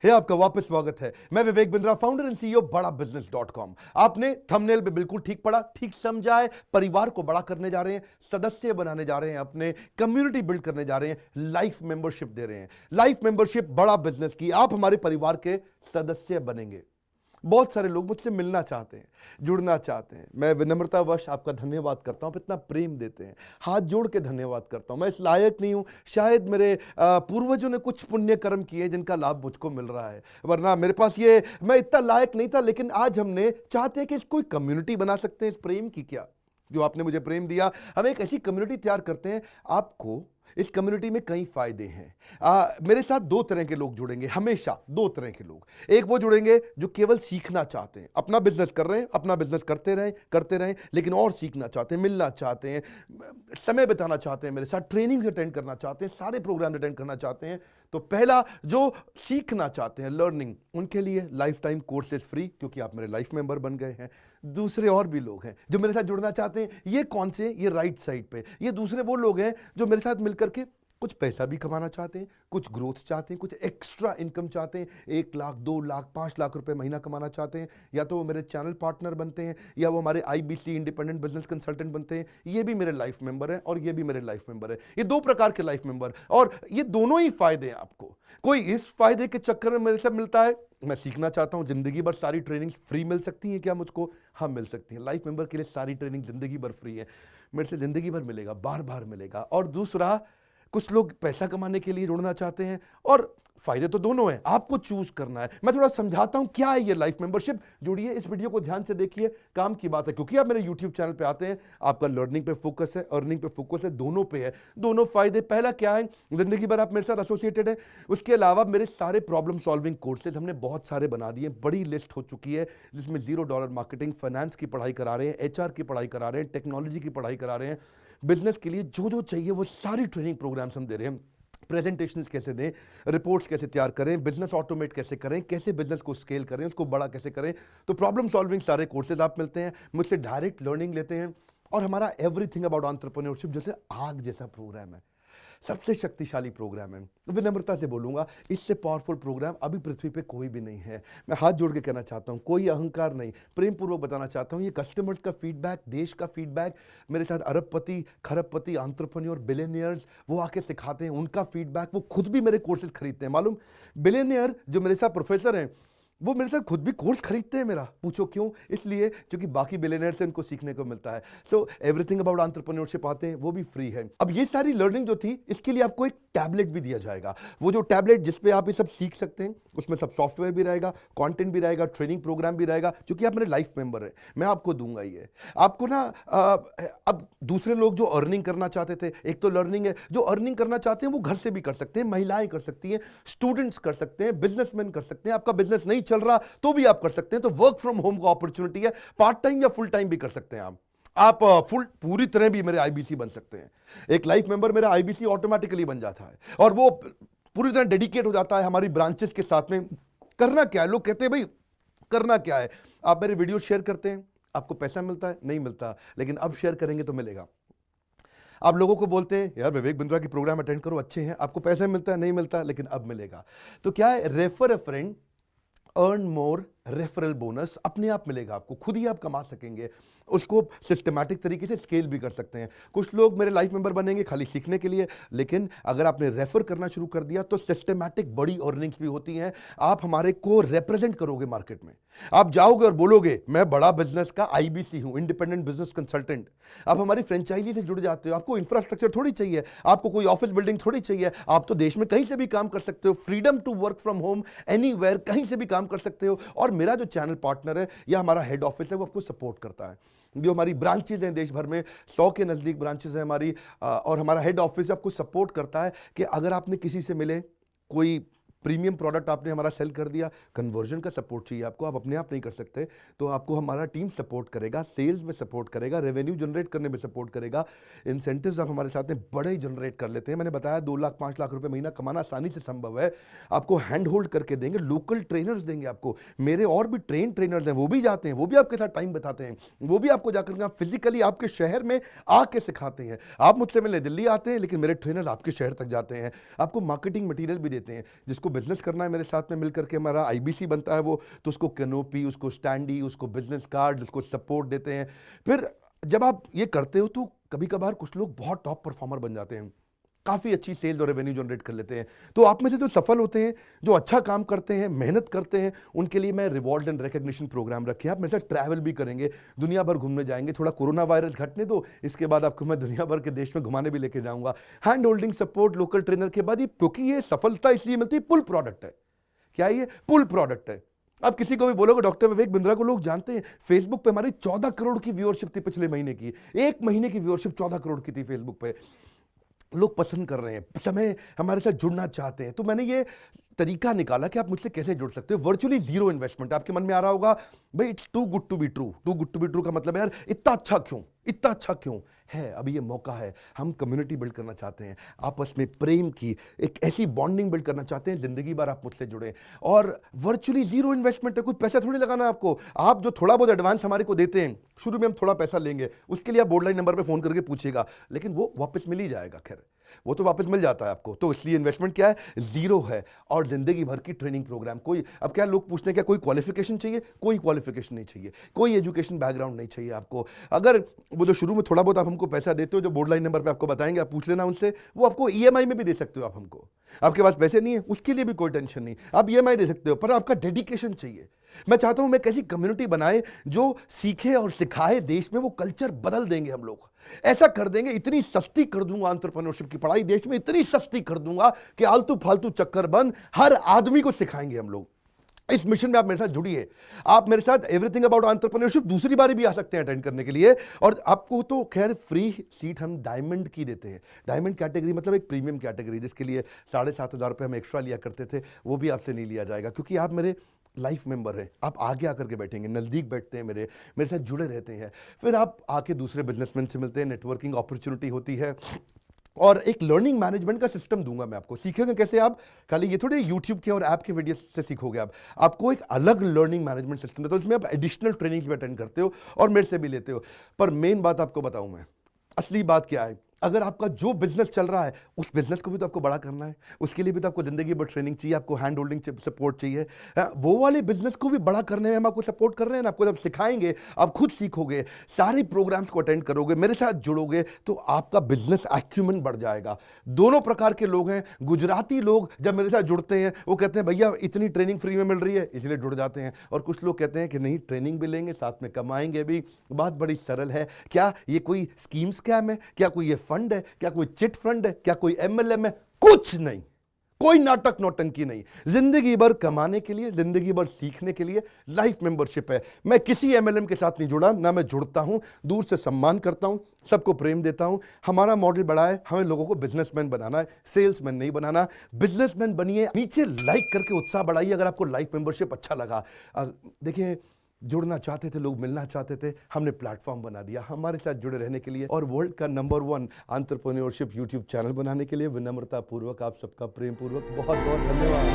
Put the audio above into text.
आपका वापस स्वागत है। मैं Vivek Bindra, founder and CEO बड़ा बिजनेस.com। आपने थंबनेल पे बिल्कुल ठीक पढ़ा, ठीक समझा है। परिवार को बड़ा करने जा रहे हैं, सदस्य बनाने जा रहे हैं, अपने कम्युनिटी बिल्ड करने जा रहे हैं, लाइफ मेंबरशिप दे रहे हैं। लाइफ मेंबरशिप बड़ा बिजनेस की, आप हमारे परिवार के सदस्य बनेंगे। बहुत सारे लोग मुझसे मिलना चाहते हैं, जुड़ना चाहते हैं। मैं विनम्रतावश आपका धन्यवाद करता हूं, आप इतना प्रेम देते हैं, हाथ जोड़ के धन्यवाद करता हूं। मैं इस लायक नहीं हूं, शायद मेरे पूर्वजों ने कुछ पुण्य कर्म किए जिनका लाभ मुझको मिल रहा है, वरना मेरे पास ये मैं इतना लायक नहीं था। लेकिन आज हमने चाहते हैं कि कोई कम्युनिटी बना सकते हैं इस प्रेम की। क्या जो आपने मुझे प्रेम दिया, हम एक ऐसी कम्युनिटी तैयार करते हैं। आपको इस कम्युनिटी में कई फायदे हैं। मेरे साथ दो तरह के लोग जुड़ेंगे, हमेशा दो तरह के लोग। एक वो जुड़ेंगे जो केवल सीखना चाहते हैं, अपना बिजनेस कर रहे हैं, अपना बिजनेस करते रहें, लेकिन और सीखना चाहते हैं, मिलना चाहते हैं, समय बिताना चाहते हैं, मेरे साथ ट्रेनिंग्स अटेंड करना चाहते हैं, सारे प्रोग्राम अटेंड करना चाहते हैं। तो पहला, जो सीखना चाहते हैं, लर्निंग, उनके लिए लाइफ टाइम कोर्सेज फ्री, क्योंकि आप मेरे लाइफ मेंबर बन गए हैं। दूसरे और भी लोग हैं जो मेरे साथ जुड़ना चाहते हैं। ये कौन से? ये राइट साइड पे ये दूसरे वो लोग हैं जो मेरे साथ मिलकर के कुछ पैसा भी कमाना चाहते हैं, कुछ ग्रोथ चाहते हैं, कुछ एक्स्ट्रा इनकम चाहते हैं। 1 लाख, 2 लाख, 5 लाख रुपए महीना कमाना चाहते हैं। या तो वो मेरे चैनल पार्टनर बनते हैं, या वो हमारे IBC इंडिपेंडेंट बिजनेस कंसल्टेंट बनते हैं। ये भी मेरे लाइफ मेंबर हैं और ये भी मेरे लाइफ मेंबर है। ये दो प्रकार के लाइफ मेंबर, और ये दोनों ही फायदे हैं आपको। कोई इस फायदे के चक्कर में मेरे से मिलता है, मैं सीखना चाहता हूं, जिंदगी भर सारी ट्रेनिंग फ्री मिल सकती है क्या मुझको? हाँ, मिल सकती है। लाइफ मेंबर के लिए सारी ट्रेनिंग जिंदगी भर फ्री है, मेरे से जिंदगी भर मिलेगा, बार बार मिलेगा। और दूसरा, कुछ लोग पैसा कमाने के लिए जुड़ना चाहते हैं, और फायदे तो दोनों हैं, आपको चूज करना है। मैं थोड़ा समझाता हूं क्या है ये लाइफ मेंबरशिप। जुड़िए, इस वीडियो को ध्यान से देखिए, काम की बात है। क्योंकि आप मेरे YouTube चैनल पे आते हैं, आपका लर्निंग पे फोकस है, अर्निंग पे फोकस है, दोनों पे है। दोनों फायदे, पहला क्या है, जिंदगी भर आप मेरे साथ एसोसिएटेड है। उसके अलावा मेरे सारे प्रॉब्लम सॉल्विंग कोर्सेज हमने बहुत सारे बना दिए, बड़ी लिस्ट हो चुकी है, जिसमें $0 मार्केटिंग, फाइनेंस की पढ़ाई करा रहे हैं, HR की पढ़ाई करा रहे हैं, टेक्नोलॉजी की पढ़ाई करा रहे हैं। बिजनेस के लिए जो जो चाहिए वो सारी ट्रेनिंग प्रोग्राम्स हम दे रहे हैं। प्रेजेंटेशंस कैसे दें, रिपोर्ट्स कैसे तैयार करें, बिजनेस ऑटोमेट कैसे करें, कैसे बिजनेस को स्केल करें, उसको बड़ा कैसे करें। तो प्रॉब्लम सॉल्विंग सारे कोर्सेज आप मिलते हैं, मुझसे डायरेक्ट लर्निंग लेते हैं। और हमारा एवरीथिंग अबाउट एंटरप्रेन्योरशिप जैसे आग जैसा प्रोग्राम है, सबसे शक्तिशाली प्रोग्राम है। विनम्रता से बोलूंगा, इससे पावरफुल प्रोग्राम अभी पृथ्वी पे कोई भी नहीं है। मैं हाथ जोड़ के कहना चाहता हूं, कोई अहंकार नहीं, प्रेम पूर्वक बताना चाहता हूं, ये कस्टमर्स का फीडबैक, देश का फीडबैक, मेरे साथ अरबपति, खरबपति, एंटरप्रेन्योर, बिलियनियर्स, वो आके सिखाते हैं, उनका फीडबैक, वो खुद भी मेरे कोर्सेज खरीदते हैं। मालूम, बिलियनियर जो मेरे साथ प्रोफेसर हैं, वो मेरे साथ खुद भी कोर्स खरीदते हैं मेरा। पूछो क्यों? इसलिए क्योंकि बाकी बिलियनियर से उनको सीखने को मिलता है। सो एवरीथिंग अबाउट एंटरप्रेन्योरशिप आते हैं, वो भी फ्री है। अब ये सारी लर्निंग जो थी, इसके लिए आपको एक टैबलेट भी दिया जाएगा। वो जो टैबलेट जिसपे आप ये सब सीख सकते हैं, उसमें सब सॉफ्टवेयर भी रहेगा, कंटेंट भी रहेगा, ट्रेनिंग प्रोग्राम भी रहेगा। क्योंकि आप मेरे लाइफ मेंबर हैं, मैं आपको दूंगा ये। आपको ना अब दूसरे लोग जो अर्निंग करना चाहते थे, एक तो लर्निंग है, जो अर्निंग करना चाहते हैं वो घर से भी कर सकते हैं, महिलाएं कर सकती हैं, स्टूडेंट्स कर सकते हैं, बिजनेसमैन कर सकते हैं। आपका बिजनेस नहीं चल रहा तो भी आप कर सकते हैं। तो वर्क फ्रॉम होम का अपॉर्चुनिटी है, पार्ट टाइम या फुल टाइम भी कर सकते हैं आप फुल पूरी तरह भी मेरे IBC बन सकते हैं। एक लाइफ मेंबर मेरा IBC ऑटोमेटिकली बन जाता है, और वो पूरी तरह डेडिकेट हो जाता है हमारी ब्रांचेस के साथ में। करना क्या है, लोग कहते हैं भाई करना क्या है, आप मेरे वीडियो शेयर करते हैं, आपको पैसा मिलता है? नहीं मिलता, लेकिन अब शेयर करेंगे तो मिलेगा। आप लोगों को बोलते हैं यार विवेक बिंद्रा की प्रोग्राम अटेंड करो, अच्छे हैं, आपको पैसा मिलता है? नहीं मिलता, लेकिन अब मिलेगा। तो क्या है, refer a friend, earn more, referral bonus अपने आप मिलेगा आपको, खुद ही आप कमा सकेंगे। उसको सिस्टमैटिक तरीके से स्केल भी कर सकते हैं। कुछ लोग मेरे लाइफ मेंबर बनेंगे खाली सीखने के लिए, लेकिन अगर आपने रेफर करना शुरू कर दिया तो सिस्टमैटिक बड़ी अर्निंग्स भी होती हैं। आप हमारे को रिप्रेजेंट करोगे मार्केट में, आप जाओगे और बोलोगे मैं बड़ा बिजनेस का IBC हूं, इंडिपेंडेंट बिजनेस कंसल्टेंट। आप हमारी फ्रेंचाइजी से जुड़ जाते हो, आपको इंफ्रास्ट्रक्चर थोड़ी चाहिए, आपको कोई ऑफिस बिल्डिंग थोड़ी चाहिए, आप तो देश में कहीं से भी काम कर सकते हो, freedom to work from home, anywhere, कहीं से भी काम कर सकते हो। और मेरा जो चैनल पार्टनर है या हमारा हेड ऑफिस है, वो आपको सपोर्ट करता है। जो हमारी ब्रांचेज हैं देश भर में, 100 के नज़दीक ब्रांचेज हैं हमारी, और हमारा हेड ऑफिस आपको सपोर्ट करता है कि अगर आपने किसी से मिले, कोई प्रीमियम प्रोडक्ट आपने हमारा सेल कर दिया, कन्वर्जन का सपोर्ट चाहिए आपको, आप अपने आप नहीं कर सकते, तो आपको हमारा टीम सपोर्ट करेगा, सेल्स में सपोर्ट करेगा, रेवेन्यू जनरेट करने में सपोर्ट करेगा। इंसेंटिव्स आप हमारे साथ में बड़े जनरेट कर लेते हैं। मैंने बताया 2 लाख 5 लाख रुपए महीना कमाना आसानी से संभव है। आपको हैंड होल्ड करके देंगे, लोकल ट्रेनर्स देंगे आपको, मेरे और भी ट्रेनर्स हैं, वो भी जाते हैं, वो भी आपके साथ टाइम बिताते हैं, वो भी आपको जाकर फिजिकली आपके शहर में आके सिखाते हैं। आप मुझसे मिलने दिल्ली आते हैं, लेकिन मेरे ट्रेनर आपके शहर तक जाते हैं, आपको मार्केटिंग मटीरियल भी देते हैं, जिसको जिसको बिजनेस करना है मेरे साथ में मिल करके हमारा आईबीसी बनता है वो, तो उसको कैनोपी, उसको स्टैंडी, उसको बिजनेस कार्ड, उसको सपोर्ट देते हैं। फिर जब आप ये करते हो तो कभी कभार कुछ लोग बहुत टॉप परफॉर्मर बन जाते हैं, काफ़ी अच्छी सेल्स और रेवेन्यू जनरेट कर लेते हैं। तो आप में से जो सफल होते हैं, जो अच्छा काम करते हैं, मेहनत करते हैं, उनके लिए मैं रिवॉर्ड एंड रिकग्निशन प्रोग्राम रखे हैं। आप मेरे साथ ट्रैवल भी करेंगे, दुनिया भर घूमने जाएंगे। थोड़ा कोरोना वायरस घटने दो, इसके बाद आपको मैं दुनिया भर के देश में घुमाने भी लेके जाऊंगा। Hand holding support, local trainer के बाद, क्योंकि ये सफलता इसलिए मिलती है, पुल प्रोडक्ट है। क्या ये पुल प्रोडक्ट है? आप किसी को भी बोलोगे डॉक्टर विवेक बिंद्रा को लोग जानते हैं, फेसबुक पे हमारी 14 करोड़ की व्यूअरशिप थी पिछले महीने की। एक महीने की व्यूअरशिप 14 करोड़ की थी फेसबुक पे। लोग पसंद कर रहे हैं, समय हमारे साथ जुड़ना चाहते हैं। तो मैंने ये तरीका निकाला कि आप मुझसे कैसे जुड़ सकते हो। Virtually zero investment. आपके मन में आ रहा होगा भाई it's too good to be true. Too good to be true का मतलब है यार इतना अच्छा क्यों, इतना अच्छा क्यों है? अभी ये मौका है, हम कम्युनिटी बिल्ड करना चाहते हैं, आपस में प्रेम की एक ऐसी बॉन्डिंग बिल्ड करना चाहते हैं, जिंदगी भर आप मुझसे जुड़े। और वर्चुअली जीरो इन्वेस्टमेंट है, कुछ पैसा थोड़ी लगाना आपको। आप जो थोड़ा बहुत एडवांस हमारे को देते हैं, शुरू में हम थोड़ा पैसा लेंगे, उसके लिए आप बोर्ड लाइन नंबर पे फोन करके पूछिएगा, लेकिन वो वापस मिल ही जाएगा। खैर वो तो वापस मिल जाता है आपको। तो इसलिए इन्वेस्टमेंट क्या है? जीरो है। और जिंदगी भर की ट्रेनिंग प्रोग्राम। कोई, अब क्या लोग पूछते हैं क्या कोई क्वालिफिकेशन चाहिए? कोई क्वालिफिकेशन नहीं चाहिए, कोई एजुकेशन बैकग्राउंड नहीं चाहिए आपको। अगर वो जो शुरू में थोड़ा बहुत आप हमको पैसा देते हो, जो बोर्ड लाइन नंबर पे आपको बताएंगे, आप पूछ लेना उनसे, वो आपको ईएमआई में भी दे सकते हो आप हमको। आपके पास पैसे नहीं है उसके लिए भी कोई टेंशन नहीं, आप ईएमआई दे सकते हो, पर आपका डेडिकेशन चाहिए। मैं चाहता हूं मैं कैसी कम्युनिटी बनाए जो सीखे और सिखाए देश में, वो कल्चर बदल देंगे हम लोग। ऐसा कर देंगे, इतनी सस्ती कर दूंगा एंटरप्रेन्योरशिप की पढ़ाई देश में, इतनी सस्ती कर दूंगा कि आलतू फालतू चक्कर बंद, हर आदमी को सिखाएंगे हम लोग। इस मिशन में आप मेरे साथ जुड़िए। आप मेरे साथ एवरीथिंग अबाउट एंटरप्रेन्योरशिप दूसरी बारी भी आ सकते हैं अटेंड करने के लिए। और आपको तो खैर फ्री सीट हम डायमंड की देते हैं। डायमंड कैटेगरी मतलब एक प्रीमियम कैटेगरी, जिसके लिए 7,500 रुपये हम एक्स्ट्रा लिया करते थे, वो भी आपसे नहीं लिया जाएगा, क्योंकि आप मेरे लाइफ मेंबर है। आप आगे आकर के बैठेंगे, नज़दीक बैठते हैं, मेरे साथ जुड़े रहते हैं। फिर आप आके दूसरे बिजनेसमैन से मिलते हैं, नेटवर्किंग अपॉर्चुनिटी होती है। और एक लर्निंग मैनेजमेंट का सिस्टम दूंगा मैं आपको। सीखेंगे कैसे? आप खाली ये थोड़े यूट्यूब के और ऐप के वीडियो से सीखोगे। आप आपको एक अलग लर्निंग मैनेजमेंट सिस्टम है, तो इसमें आप एडिशनल ट्रेनिंग्स भी अटेंड करते हो और मेरे से भी लेते हो। पर मेन बात आपको बताऊं मैं, असली बात क्या है, अगर आपका जो बिजनेस चल रहा है उस बिजनेस को भी तो आपको बड़ा करना है, उसके लिए भी तो आपको जिंदगी भर ट्रेनिंग चाहिए, आपको हैंड होल्डिंग सपोर्ट चाहिए। वो वाले बिजनेस को भी बड़ा करने में हम आपको सपोर्ट कर रहे हैं ना। आपको जब सिखाएंगे, आप खुद सीखोगे, सारे प्रोग्राम्स को अटेंड करोगे, मेरे साथ जुड़ोगे, तो आपका बिजनेस एक्यूमेंट बढ़ जाएगा। दोनों प्रकार के लोग हैं। गुजराती लोग जब मेरे साथ जुड़ते हैं वो कहते हैं भैया इतनी ट्रेनिंग फ्री में मिल रही है, इसलिए जुड़ जाते हैं। और कुछ लोग कहते हैं कि नहीं, ट्रेनिंग भी लेंगे, साथ में कमाएंगे भी। बात बड़ी सरल है। क्या ये कोई स्कीम स्कैम है? क्या कोई ये फंड है? क्या कोई चिट फंड है? क्या कोई एमएलएम है? कुछ नहीं, कोई नाटक नौटंकी नहीं। जिंदगी भर कमाने के लिए, जिंदगी भर सीखने के लिए लाइफ मेंबरशिप है। मैं किसी एमएलएम के साथ नहीं जुड़ा, ना मैं जुड़ता हूं। दूर से सम्मान करता हूं, सबको प्रेम देता हूं। हमारा मॉडल बड़ा है, हमें लोगों को बिजनेसमैन बनाना है, सेल्समैन नहीं बनाना। बिजनेसमैन बनिए। नीचे लाइक करके उत्साह बढ़ाइए अगर आपको लाइफ मेंबरशिप अच्छा लगा। देखिए, जुड़ना चाहते थे लोग, मिलना चाहते थे, हमने प्लेटफॉर्म बना दिया हमारे साथ जुड़े रहने के लिए। और वर्ल्ड का नंबर 1 एंटरप्रेन्योरशिप यूट्यूब चैनल बनाने के लिए विनम्रता पूर्वक आप सबका प्रेम पूर्वक बहुत बहुत धन्यवाद।